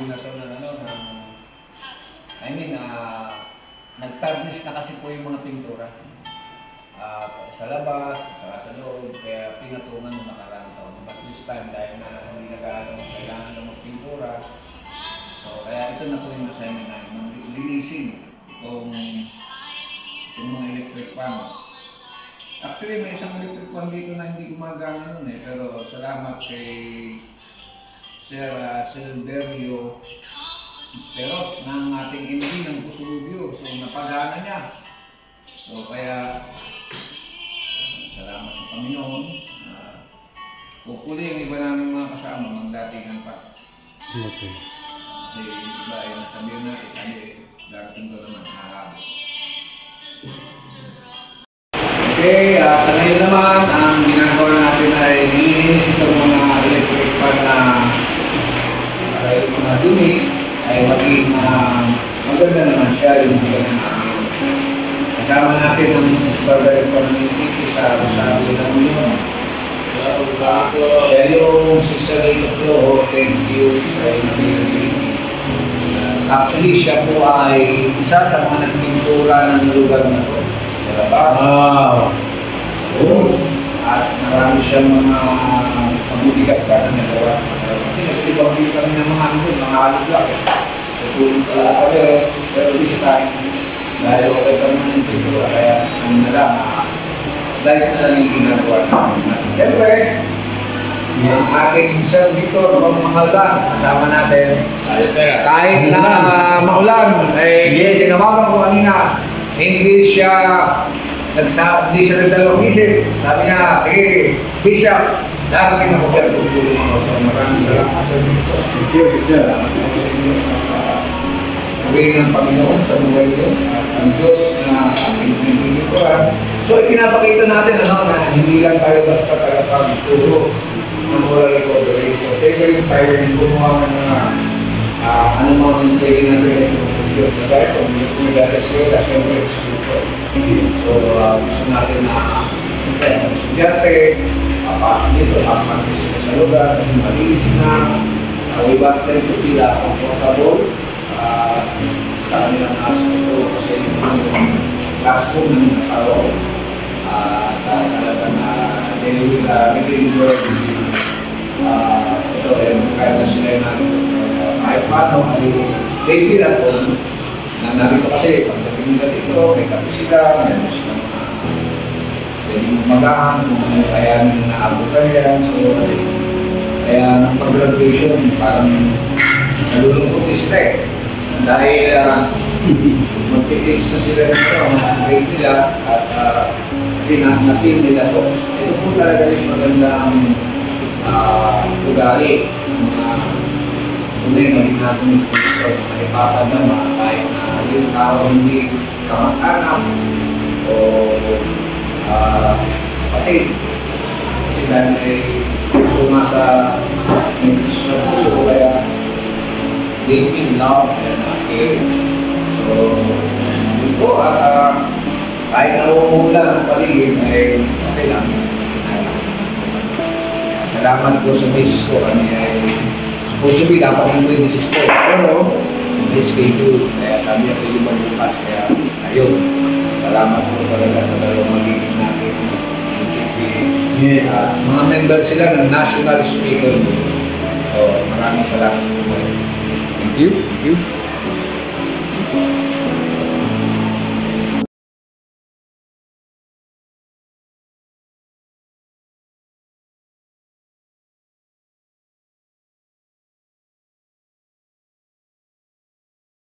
building na to nag-tarnish na kasi po yung mga pintura. Sa labas, at sa loob, kaya pinatungan ng nakaraan taon. But this time, dahil na hindi kailangan ng magpintura, so kaya ito na po yung assignment namin, linisin itong mga electric fan. Actually, may isang electric fan dito na hindi gumagana nun pero salamat kay Sir Silverio Esperos ng ating MD ng Pusulubyo. So, napagana niya. So, kaya salamat sa Panginoon. Hopefully, yung iba namin mga kasama, magdatingan pa. Okay. Kasi iba ay nasabihin natin, sabi, darating ko naman, hahabo. Okay, sa ngayon naman, ang ginagawa natin ay nilinis itong mga electric fan na mga dumi ay maging maganda naman siya yung mga namin. Kasama natin ang Municipal Director ng City sa Rosario ng Union. Siya yung Sister Ito, thank you sa inyo. Actually, siya po ay isa sa mga nagpintura ng lugar na ito. Wow! At marami siyang mga pagbibigat ka na nagawa. Kasi nagtibag-big kami ng mga hanggun, mga alugak. So, tulong talaga kami. Pero this time, dahil okay kami ng pintura, kaya ang nala, dahil na lang yung ginagawa namin. Siyempre, yung ating servitor, ang mahal lang, kasama natin. Kahit na maulan, tinawagan ko kanina, hindi siya nagdalawang isip. Sabi niya, sige, Bishop, dahil kinakupyan ko tulong ako. So, maraming salamat sa dito. Salamat po sa inyo. Sabihin ng Panginoon sa buhay niyo at ang Diyos na ating pinipinituran. So, ikinapakita natin na hindi lang tayo basta tagapagturo ng moral recovery. So, tayo tayo yung gumawa ng mga anumang pwede natin yung Diyos na tayo. Kung gumagas yun, at siyempre, so, gusto natin na estudyante, papasok dito, papasok sila sa lugar, kasi malinis na, we want them to feel comfortable sa kanilang nasa ito, kasi yung classroom ng nasa loob, talaga na deliver ito, kaya na sila natin kahit paano, they feel at home. Narito kasi, pagdating nila dito, may kapi sila, may sila mga pwedeng magahan, kung kaya nila naabutan yan. So, at least, kaya ng pag-graduation, parang nalulungkot sila dahil mag-fix na sila nito, mag-grade nila, at kasi na-feel nila to. Ito po talaga yung magandang ugali. Kung naging natin yung puso, malipatan naman, kahit na yung tao hindi kamag-anak o pati sila ay suma sa puso, kaya they feel love and care. So, yun po, kahit na umuulan ang paligid, ay okay lang. Salamat po sa basis ko, kami ay supposed to be dapat yung 26 po. Pero, may schedule. Kaya sabi niya pwede magbukas. Kaya, ayun. Salamat po talaga sa dalawang magiging natin. Mga member sila ng National Speaker. So, maraming salamat po. Thank you.